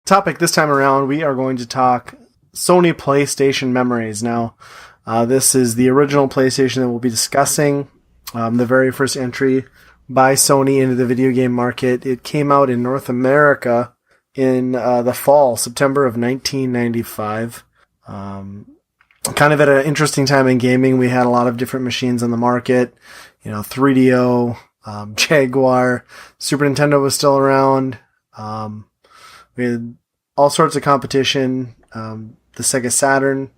topic this time around, we are going to talk Sony PlayStation memories. Now, this is the original PlayStation that we'll be discussing, the very first entry by Sony into the video game market. It came out in North America in the fall, September of 1995. Kind of at an interesting time in gaming. We had a lot of different machines on the market, 3DO, Jaguar, Super Nintendo was still around. We had all sorts of competition, the Sega Saturn.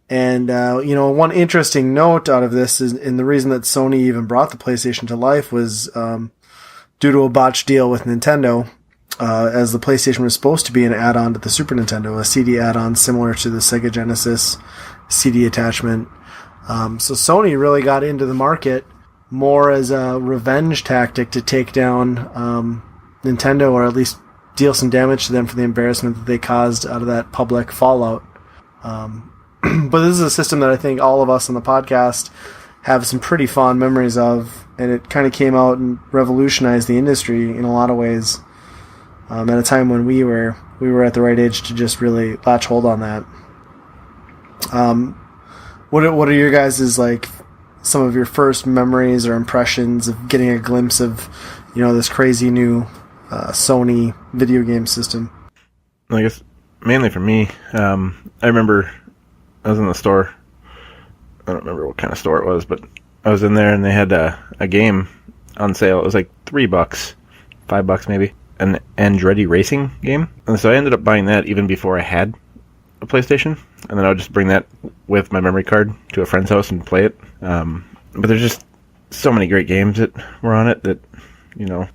And, one interesting note out of this is, and the reason that Sony even brought the PlayStation to life was due to a botched deal with Nintendo, as the PlayStation was supposed to be an add-on to the Super Nintendo, a CD add-on similar to the Sega Genesis CD attachment. So Sony really got into the market more as a revenge tactic to take down Nintendo, or at least deal some damage to them for the embarrassment that they caused out of that public fallout. But this is a system that I think all of us on the podcast have some pretty fond memories of, and it kind of came out and revolutionized the industry in a lot of ways, at a time when we were at the right age to just really latch hold on that. What are your guys' some of your first memories or impressions of getting a glimpse of this crazy new Sony video game system? I guess mainly for me, I remember I was in the store. I don't remember what kind of store it was, but I was in there and they had a game on sale. It was like $3, $5 maybe, an Andretti racing game. And so I ended up buying that even before I had a PlayStation, and then I would just bring that with my memory card to a friend's house and play it. But there's just so many great games that were on it that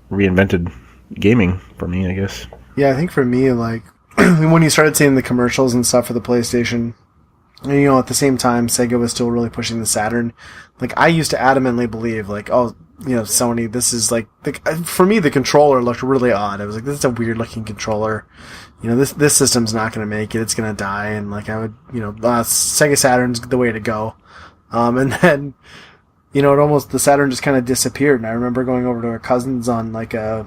reinvented gaming for me, I guess. Yeah, I think for me, when you started seeing the commercials and stuff for the PlayStation, at the same time Sega was still really pushing the Saturn, I used to adamantly believe Sony, this is for me the controller looked really odd. I was like, this is a weird looking controller. This system's not going to make it. It's going to die. And I would, Sega Saturn's the way to go. And then, the Saturn just kind of disappeared. And I remember going over to a cousin's on I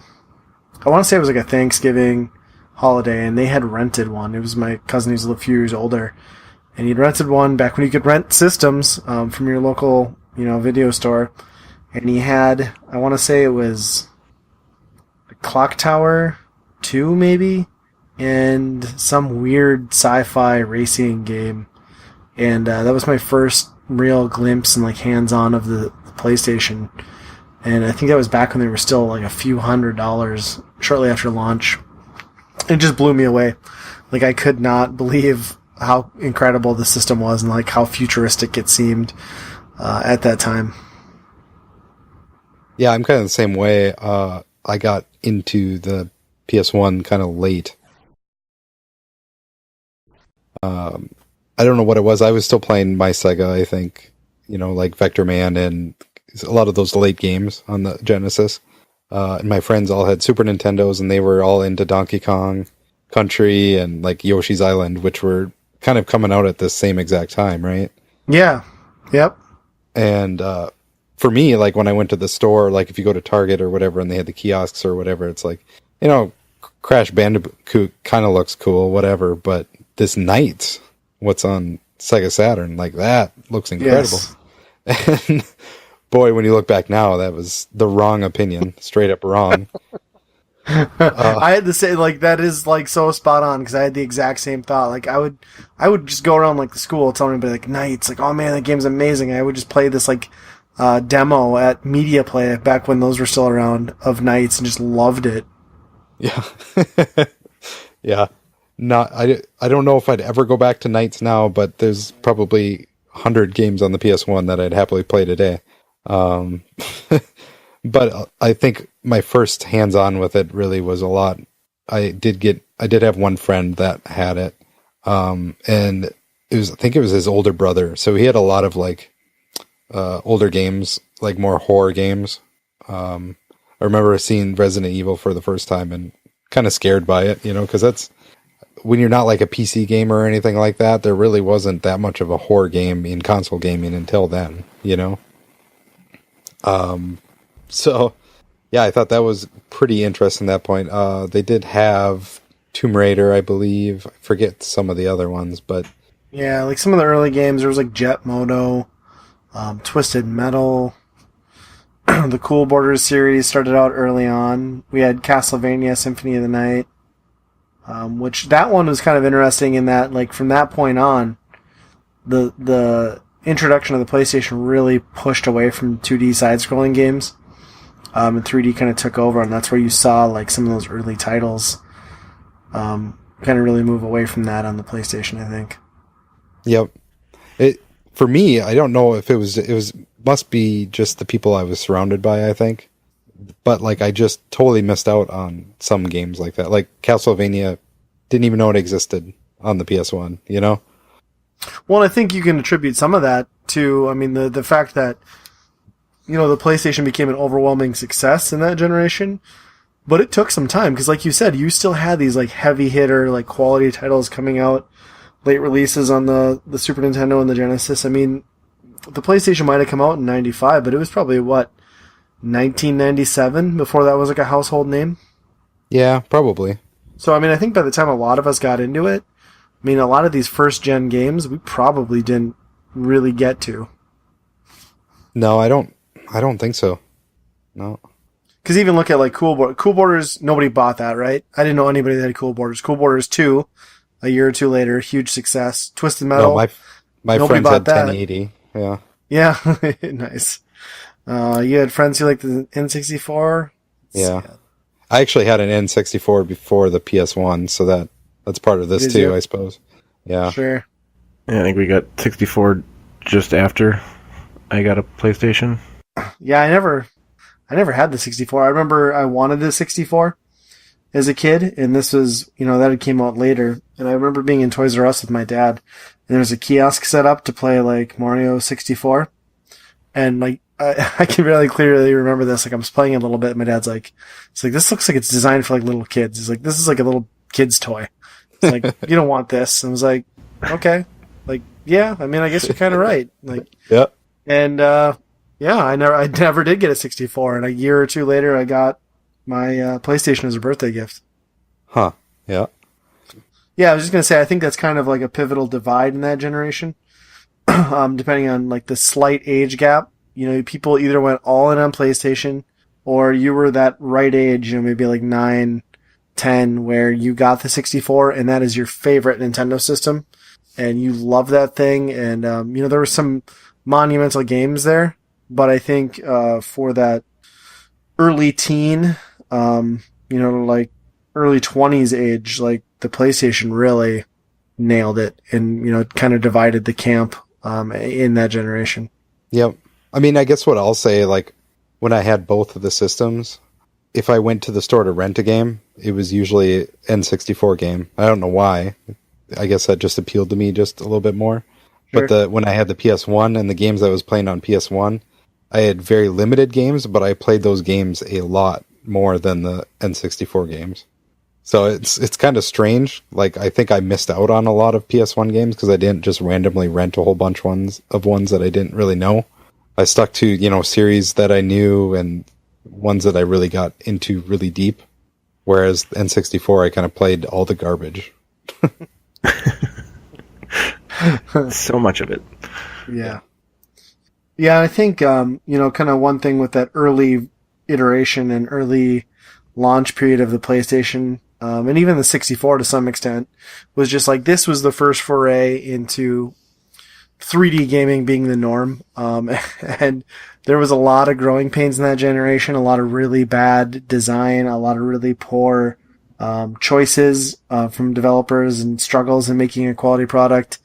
want to say it was a Thanksgiving holiday, and they had rented one. It was my cousin who's a few years older, and he'd rented one back when you could rent systems, from your local, video store. And he had, I want to say it was the Clock Tower 2 maybe, and some weird sci-fi racing game. And that was my first real glimpse and hands-on of the PlayStation. And I think that was back when they were still a few $100s shortly after launch. It just blew me away. I could not believe how incredible the system was and how futuristic it seemed at that time. Yeah, I'm kind of the same way. I got into the PS1 kind of late. I don't know what it was. I was still playing my Sega, I think, Vector Man and a lot of those late games on the Genesis. And my friends all had Super Nintendos, and they were all into Donkey Kong Country and Yoshi's Island, which were kind of coming out at the same exact time, right? Yeah. Yep. And for me, when I went to the store, if you go to Target or whatever, and they had the kiosks or whatever, it's Crash Bandicoot kind of looks cool, whatever, but this Knights, what's on Sega Saturn, that looks incredible. Yes. And boy, when you look back now, that was the wrong opinion, straight up wrong. I had to say, that is so spot on, because I had the exact same thought. I would just go around the school telling everybody Knights, oh man, that game's amazing. I would just play this demo at Media Play back when those were still around of Knights, and just loved it. Yeah. Yeah. I don't know if I'd ever go back to Knights now, but there's probably 100 games on the PS1 that I'd happily play today. But I think my first hands-on with it really was a lot. I did have one friend that had it, and I think it was his older brother, so he had a lot of older games, more horror games. I remember seeing Resident Evil for the first time and kind of scared by it, because that's when you're not a PC gamer or anything like that. There really wasn't that much of a horror game in console gaming until then, So, yeah, I thought that was pretty interesting at that point. They did have Tomb Raider, I believe. I forget some of the other ones, but Yeah, like some of the early games, there was like Jet Moto, Twisted Metal. The Cool Borders series started out early on. We had Castlevania Symphony of the Night, which that one was kind of interesting in that, like, from that point on, the introduction of the PlayStation really pushed away from 2D side-scrolling games, and 3D kind of took over, and that's where you saw like some of those early titles kind of really move away from that on the PlayStation, I think. yep. It for me, I don't know if it was must be just the people I was surrounded by, I think. But like I just totally missed out on some games like that. Like Castlevania, didn't even know it existed on the PS1, you know? Well, I think you can attribute some of that to, I mean, the fact that, you know, the PlayStation became an overwhelming success in that generation, but it took some time, because like you said, you still had these like heavy hitter, like quality titles coming out, late releases on the Super Nintendo and the Genesis. I mean, the PlayStation might have come out in 95, but it was probably, 1997 before that was like a household name? Yeah, probably. So, I mean, I think by the time a lot of us got into it, I mean, a lot of these first-gen games we probably didn't really get to. No, I don't think so. No. Because even look at like Cool Borders, nobody bought that, right? I didn't know anybody that had Cool Borders. Cool Borders 2, a year or two later, huge success. Twisted Metal. No, my nobody friends had bought that. 1080. Yeah. Yeah, nice. You had friends who liked the N64. Yeah. I actually had an N64 before the PS1, so that's part of this Did too, you? I suppose. Yeah. Sure. Yeah, I think we got 64 just after I got a PlayStation. Yeah, I never had the 64. I remember I wanted the 64 as a kid, and this was, you know, that had came out later. And I remember being in Toys R Us with my dad, and there was a kiosk set up to play like Mario 64. And like, I can really clearly remember this. Like, I was playing it a little bit, and my dad's like, it's like, this looks like it's designed for like little kids. He's like, this is like a little kid's toy. It's like, you don't want this. And I was like, okay. Like, yeah, I mean, I guess you're kind of right. Like, Yeah. and, yeah, I never did get a 64. And a year or two later, I got my PlayStation as a birthday gift. Huh. Yeah. Yeah, I was just going to say, I think that's kind of like a pivotal divide in that generation. Depending on like the slight age gap, you know, people either went all in on PlayStation, or you were that right age, you know, maybe like 9, 10, where you got the 64 and that is your favorite Nintendo system and you love that thing. And, you know, there were some monumental games there, but I think, for that early teen, you know, like early 20s age, like the PlayStation really nailed it and, you know, kind of divided the camp, in that generation. Yep. I mean, I guess what I'll say, like, when I had both of the systems, if I went to the store to rent a game, it was usually an N64 game. I don't know why. I guess that just appealed to me just a little bit more. Sure. But when I had the PS1 and the games I was playing on PS1, I had very limited games, but I played those games a lot more than the N64 games. So it's kind of strange. Like, I think I missed out on a lot of PS1 games because I didn't just randomly rent a whole bunch of ones that I didn't really know. I stuck to, you know, series that I knew and ones that I really got into really deep. Whereas N64, I kind of played all the garbage. So much of it. Yeah. Yeah, I think, you know, kind of one thing with that early iteration and early launch period of the PlayStation, and even the 64 to some extent, was just like, this was the first foray into 3D gaming being the norm. And there was a lot of growing pains in that generation, a lot of really bad design, a lot of really poor choices from developers and struggles in making a quality product.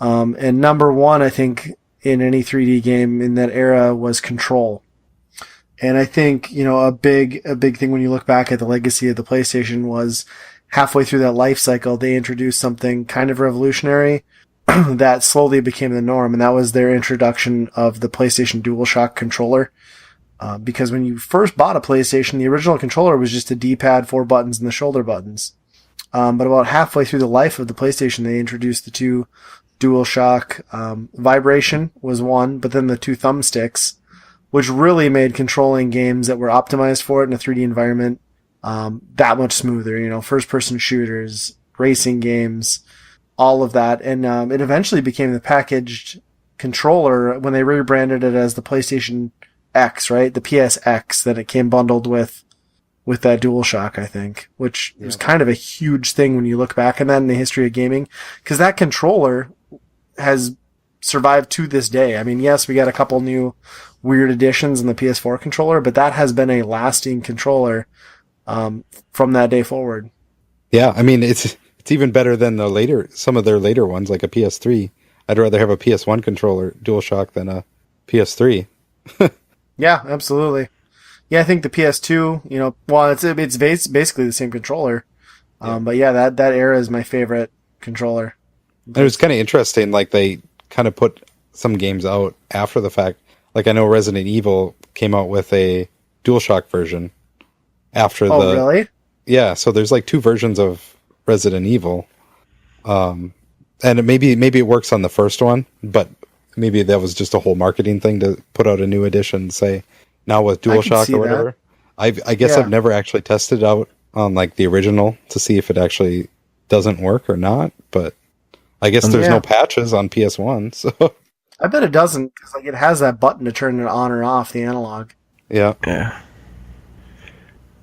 And number one, I think, in any 3D game in that era was control. And I think, you know, a big thing when you look back at the legacy of the PlayStation was halfway through that life cycle, they introduced something kind of revolutionary that slowly became the norm, and that was their introduction of the PlayStation DualShock controller. Because when you first bought a PlayStation, the original controller was just a D-pad, 4 buttons, and the shoulder buttons. But about halfway through the life of the PlayStation, they introduced the two DualShock. Vibration was one, but then the two thumbsticks, which really made controlling games that were optimized for it in a 3D environment that much smoother. First person shooters, racing games, all of that. And it eventually became the packaged controller when they rebranded it as the PlayStation X, right? The PSX, that it came bundled with that DualShock, I think, which was kind of a huge thing when you look back on that in the history of gaming, because that controller has survived to this day. I mean, yes, we got a couple new weird additions in the PS4 controller, but that has been a lasting controller from that day forward. Yeah, I mean, it's even better than some of their later ones, like a PS3. I'd rather have a PS1 controller DualShock than a PS3. Yeah, absolutely. Yeah, I think the PS2, well, it's basically the same controller. But yeah, that era is my favorite controller. And it was kind of interesting, like they kind of put some games out after the fact. Like I know Resident Evil came out with a DualShock version after Oh, really? Yeah, so there's like two versions of Resident Evil. And maybe it works on the first one, but maybe that was just a whole marketing thing to put out a new edition, say, now with DualShock or whatever. I guess I've never actually tested it out on like the original to see if it actually doesn't work or not, but I guess there's no patches on PS1, so I bet it doesn't, because like it has that button to turn it on or off, the analog. Yeah. I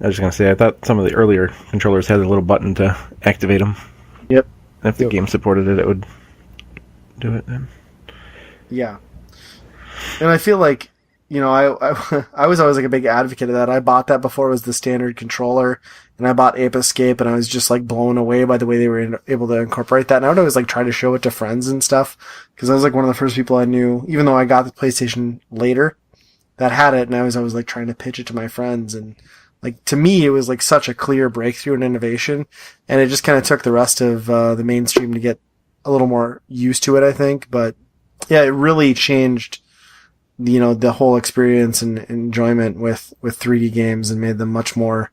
was just gonna say, I thought some of the earlier controllers had a little button to activate them. Yep. If the game supported it, it would do it then. Yeah. And I feel like, I was always like a big advocate of that. I bought that before it was the standard controller, and I bought Ape Escape, and I was just like blown away by the way they were able to incorporate that. And I would always like try to show it to friends and stuff, because I was like one of the first people I knew, even though I got the PlayStation later, that had it, and I was always like trying to pitch it to my friends. And like, to me, it was like such a clear breakthrough and innovation, and it just kind of took the rest of the mainstream to get a little more used to it, I think. But yeah, it really changed the whole experience and enjoyment with 3D games, and made them much more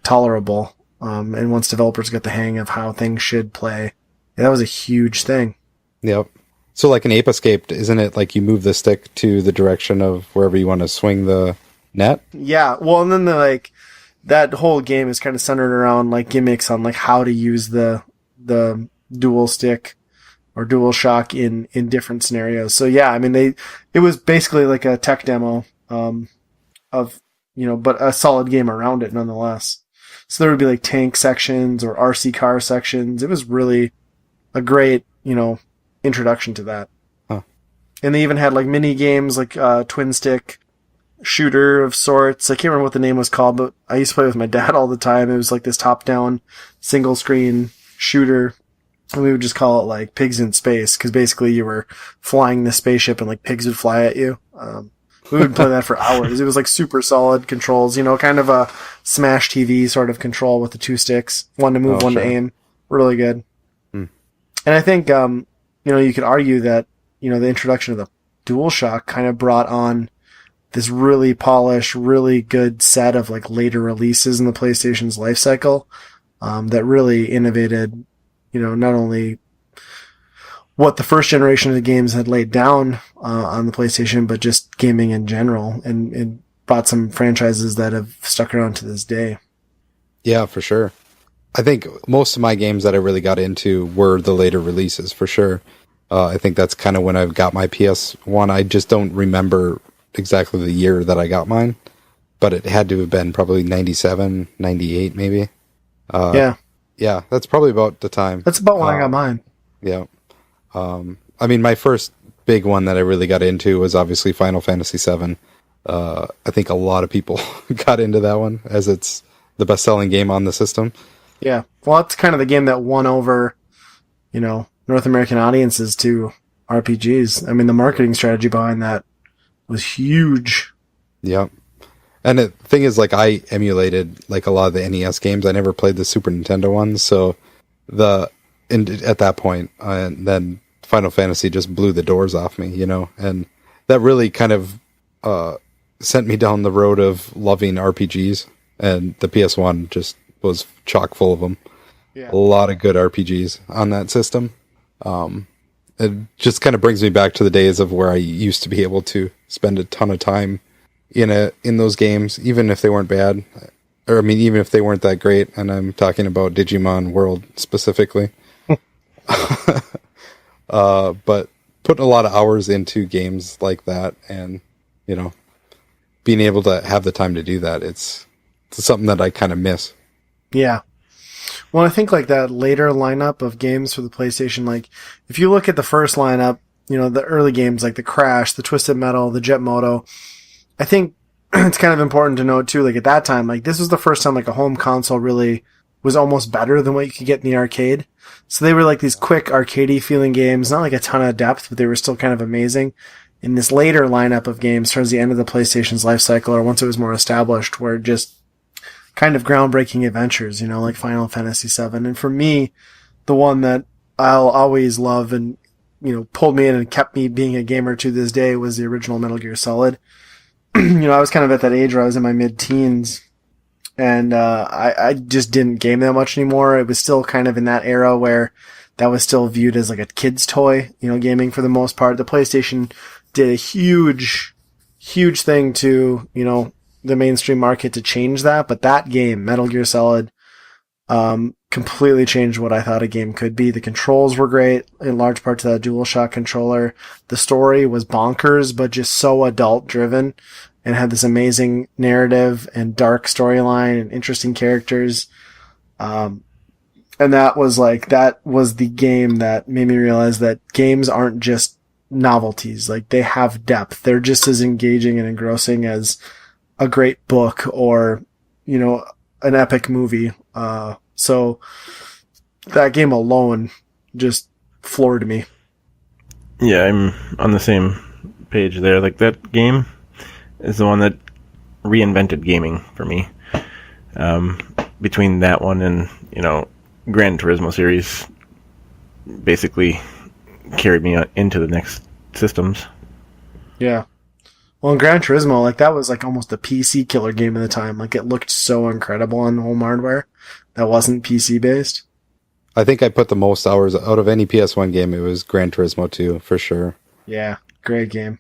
tolerable. And once developers get the hang of how things should play, that was a huge thing. Yep. So like an Ape Escape, isn't it like you move the stick to the direction of wherever you want to swing the net? Yeah. Well, and then that whole game is kind of centered around like gimmicks on like how to use the dual stick or DualShock in different scenarios. So yeah, I mean it was basically like a tech demo of but a solid game around it nonetheless. So there would be like tank sections or RC car sections. It was really a great introduction to that. Huh. And they even had like mini games, like twin stick shooter of sorts. I can't remember what the name was called, but I used to play with my dad all the time. It was like this top down single screen shooter. And we would just call it like Pigs in Space, because basically you were flying the spaceship and like pigs would fly at you. We would play that for hours. It was like super solid controls, kind of a Smash TV sort of control with the two sticks, one to move, one to aim. Really good. And I think, you could argue that, the introduction of the DualShock kind of brought on this really polished, really good set of like later releases in the PlayStation's life cycle, that really innovated, not only what the first generation of the games had laid down on the PlayStation, but just gaming in general, and brought some franchises that have stuck around to this day. Yeah, for sure. I think most of my games that I really got into were the later releases, for sure. I think that's kind of when I got my PS1. I just don't remember exactly the year that I got mine, but it had to have been probably 97, 98 maybe. Yeah, that's probably about the time. That's about when I got mine. Yeah. I mean, my first big one that I really got into was obviously Final Fantasy VII. I think a lot of people got into that one, as it's the best-selling game on the system. Yeah. Well, that's kind of the game that won over, North American audiences to RPGs. I mean, the marketing strategy behind that was huge. Yeah. And the thing is, like, I emulated like a lot of the NES games. I never played the Super Nintendo ones, so at that point, and then Final Fantasy just blew the doors off me, and that really kind of sent me down the road of loving RPGs, and the PS1 just was chock full of them. Yeah. A lot of good RPGs on that system. It just kind of brings me back to the days of where I used to be able to spend a ton of time in those games, even if they weren't bad. or I mean, even if they weren't that great, and I'm talking about Digimon World specifically. But putting a lot of hours into games like that, and being able to have the time to do that, it's something that I kind of miss. Yeah. Well, I think like that later lineup of games for the PlayStation, like if you look at the first lineup, the early games like the Crash, the Twisted Metal, the Jet Moto, I think it's kind of important to note too, like at that time, like this was the first time like a home console really was almost better than what you could get in the arcade. So they were like these quick arcadey feeling games, not like a ton of depth, but they were still kind of amazing. In this later lineup of games towards the end of the PlayStation's life cycle, or once it was more established, were just kind of groundbreaking adventures, like Final Fantasy VII. And for me, the one that I'll always love and, pulled me in and kept me being a gamer to this day was the original Metal Gear Solid. I was kind of at that age where I was in my mid-teens, and I just didn't game that much anymore. It was still kind of in that era where that was still viewed as like a kid's toy, gaming for the most part. The PlayStation did a huge, huge thing to, the mainstream market to change that, but that game, Metal Gear Solid, completely changed what I thought a game could be. The controls were great, in large part to that DualShock controller. The story was bonkers, but just so adult-driven, and had this amazing narrative and dark storyline and interesting characters. And that was the game that made me realize that games aren't just novelties. Like, they have depth. They're just as engaging and engrossing as a great book or, an epic movie. So that game alone just floored me. Yeah, I'm on the same page there. Like, that game is the one that reinvented gaming for me. Between that one and, Gran Turismo series basically carried me into the next systems. Yeah. Well, in Gran Turismo, that was almost a PC killer game at the time. It looked so incredible on home hardware that wasn't PC based. I think I put the most hours out of any PS1 game. It was Gran Turismo 2 for sure. Yeah, great game.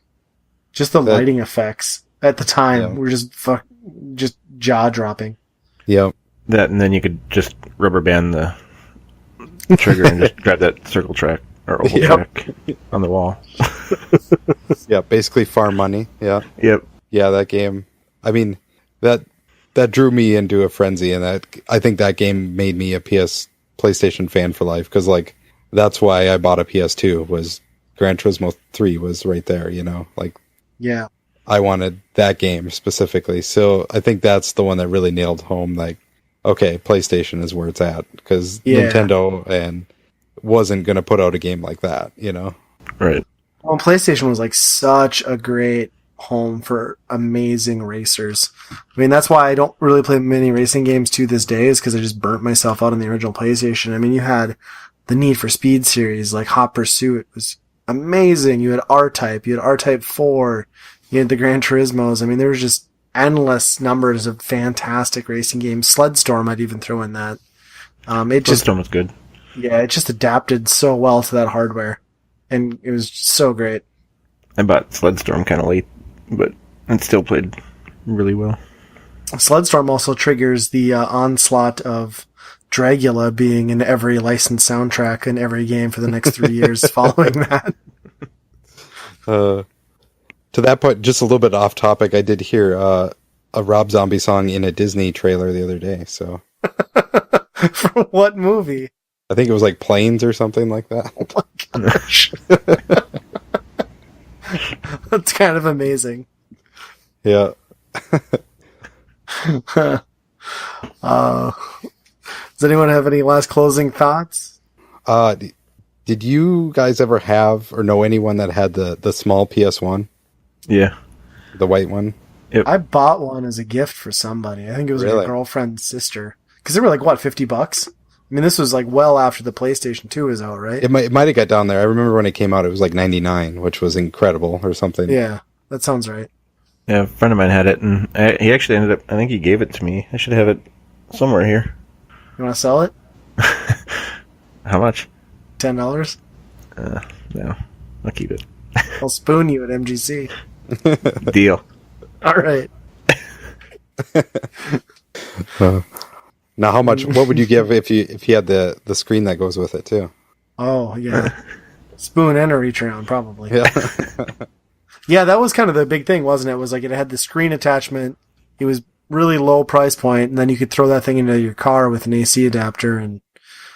Just the lighting effects at the time were just jaw dropping. Yep. That, and then you could just rubber band the trigger and just grab that circle track or oval track on the wall. Yeah, basically farm money. Yeah. Yep. Yeah, that game. I mean, that drew me into a frenzy, and I think that game made me a PlayStation fan for life, because that's why I bought a PS2. Was Gran Turismo 3 was right there, Yeah. I wanted that game specifically. So I think that's the one that really nailed home, okay, PlayStation is where it's at, because Nintendo and wasn't going to put out a game like that, Right. Well, PlayStation was such a great home for amazing racers. I mean, that's why I don't really play many racing games to this day, is because I just burnt myself out on the original PlayStation. I mean, you had the Need for Speed series, Hot Pursuit was amazing. You had R-Type, you had R-Type 4, you had the Gran Turismos. I mean, there was just endless numbers of fantastic racing games. Sledstorm, I'd even throw in that. Sledstorm was good. Yeah, it just adapted so well to that hardware, and it was so great. I bought Sledstorm kind of late, but it still played really well. Sledstorm also triggers the onslaught of Dragula being in every licensed soundtrack in every game for the next 3 years following that. To that point, just a little bit off topic, I did hear a Rob Zombie song in a Disney trailer the other day. So, From what movie? I think it was Planes or something like that. Oh my gosh. That's kind of amazing. Yeah. Does anyone have any last closing thoughts? Did you guys ever have or know anyone that had the small PS1? Yeah. The white one? Yep. I bought one as a gift for somebody. I think it was my girlfriend's sister. Because they were $50? I mean, this was well after the PlayStation 2 was out, right? It might have got down there. I remember when it came out, it was $99, which was incredible or something. Yeah, that sounds right. Yeah, a friend of mine had it, and he actually ended up, I think he gave it to me. I should have it somewhere here. You want to sell it? How much? $10? No, I'll keep it. I'll spoon you at MGC. Deal. All right. Now, how much? What would you give if you had the screen that goes with it too? Oh yeah, spoon and a reach around probably. Yeah, Yeah, that was kind of the big thing, wasn't it? It was like it had the screen attachment. It was really low price point, and then you could throw that thing into your car with an AC adapter and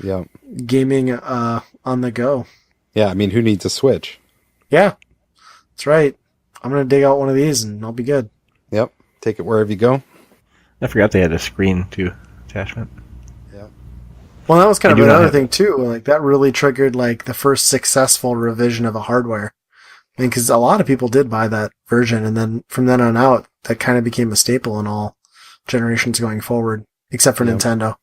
yeah, gaming on the go. yeah. I mean, who needs a Switch? Yeah, that's right. I'm gonna dig out one of these and I'll be good. Yep, take it wherever you go. I forgot they had a screen too attachment. Yeah, Well, that was kind I of do not another have- thing too. Like that really triggered like the first successful revision of a hardware. I mean, because a lot of people did buy that version, and then from then on out, that kind of became a staple in all generations going forward, except for Yep. Nintendo.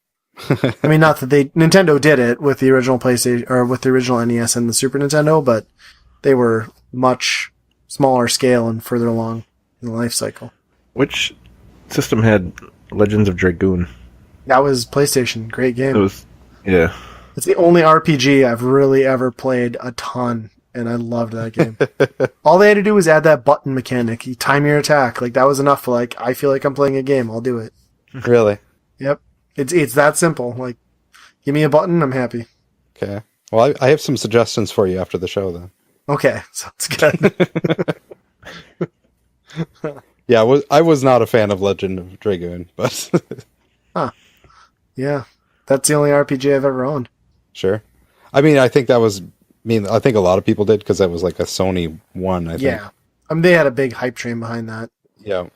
I mean, not that Nintendo did it with the original PlayStation or with the original NES and the Super Nintendo, but they were much smaller scale and further along in the life cycle. Which system had Legends of Dragoon? That was PlayStation. Great game. It was, yeah. It's the only RPG I've really ever played a ton, and I loved that game. All they had to do was add that button mechanic. You time your attack. Like, that was enough for, like, I feel like I'm playing a game. I'll do it. really. Yep. It's that simple. Like, give me a button, I'm happy. Okay. Well, I have some suggestions for you after the show, then. Okay, sounds good. Yeah, I was not a fan of Legend of Dragoon, but Yeah, that's the only RPG I've ever owned. sure. I mean, I think that was. I mean, I think a lot of people did because that was like a Sony one. I think. Yeah. I mean, they had a big hype train behind that. Yeah.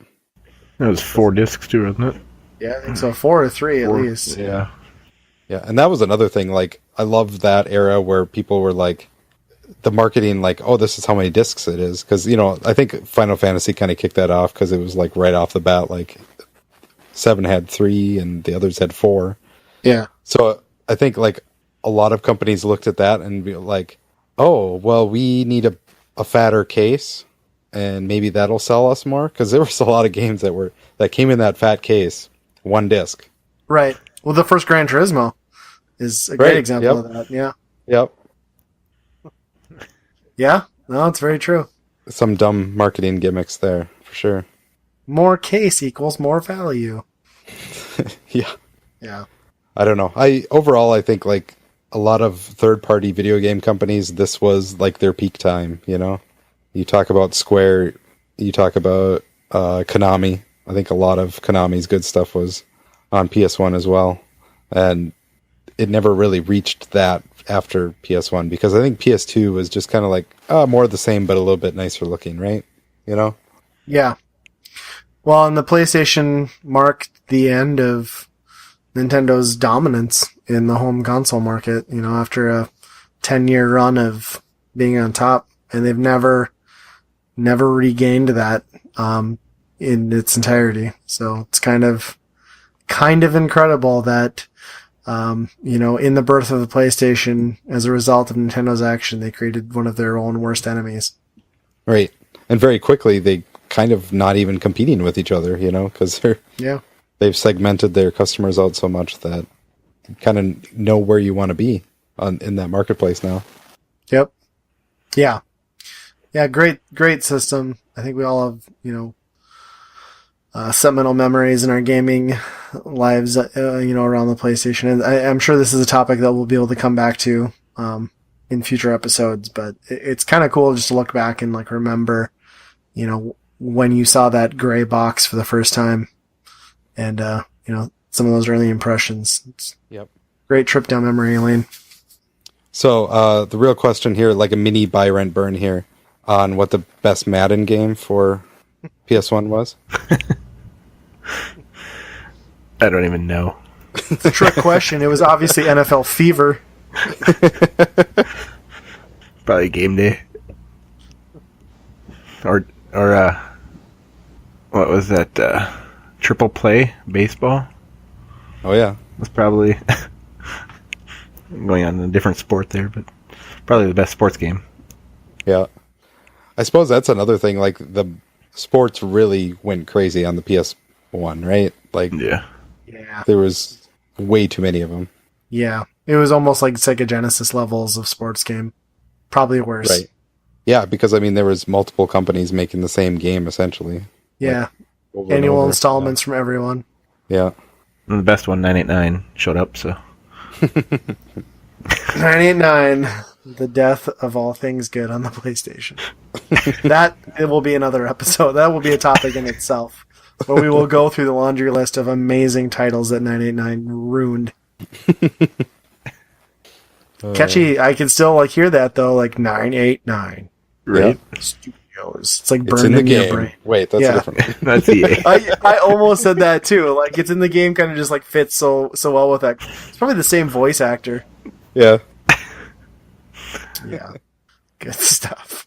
It was 4 discs too, wasn't it? Yeah, I think so. 4 or 3 at least. Yeah. Yeah, and that was another thing. Like, I loved that era where people were like, the marketing, like, oh, this is how many discs it is. Because, you know, I think Final Fantasy kind of kicked that off because it was like right off the bat, like 7 had 3 and the others had 4. Yeah. So I think like a lot of companies looked at that and be like, oh, well, we need a fatter case and maybe that'll sell us more. Because there was a lot of games that came in that fat case, 1 disc. Right. Well, the first Gran Turismo is a great Right, example yep. of that. Yeah. Yep. Yeah. No, it's very true. Some dumb marketing gimmicks there, for sure. More case equals more value. Yeah. Yeah. I don't know. Overall, I think like a lot of third-party video game companies, this was like their peak time, you know? You talk about Square, you talk about Konami. I think a lot of Konami's good stuff was on PS1 as well. And it never really reached that after PS1 because I think PS2 was just kind of like more of the same but a little bit nicer looking, right? You know? Yeah. Well, and the PlayStation marked the end of Nintendo's dominance in the home console market, you know, after a 10-year run of being on top, and they've never regained that in its entirety. So it's kind of incredible that you know, in the birth of the PlayStation, as a result of Nintendo's action, they created one of their own worst enemies. Right. And very quickly, they kind of not even competing with each other, you know, because they've segmented their customers out so much that you kind of know where you want to be in that marketplace now. Yep. Yeah. Yeah, great system. I think we all have, you know, seminal memories in our gaming lives, you know, around the PlayStation. And I'm sure this is a topic that we'll be able to come back to in future episodes, but it's kind of cool just to look back and like remember, you know, when you saw that gray box for the first time and, you know, some of those early impressions. It's great trip down memory lane. So the real question here, like a mini buy, rent, burn here on what the best Madden game for PS1 was. I don't even know. It's a trick question. It was obviously NFL Fever. Probably Game Day. Or what was that? Triple Play Baseball? Oh, yeah. That's probably going on a different sport there, but probably the best sports game. Yeah. I suppose that's another thing. Like, the sports really went crazy on the PS1, right? Like, Yeah. there was way too many of them. Yeah. It was almost like Sega Genesis levels of sports game. Probably worse. Right. Yeah, because, I mean, there was multiple companies making the same game, essentially. Yeah. Over and Annual over. installments from everyone. Yeah. And the best one, 989, showed up. So 989, the death of all things good on the PlayStation. That it will be another episode. That will be a topic in itself, where we will go through the laundry list of amazing titles that 989 ruined. Catchy. I can still hear that though, 989. right, Studios. It's like It's burned in the in your game. brain. Wait, that's Yeah. a different. that's EA. I almost said that too. It's in the game, kind of just fits so well with that. It's probably the same voice actor. Yeah. Yeah, good stuff.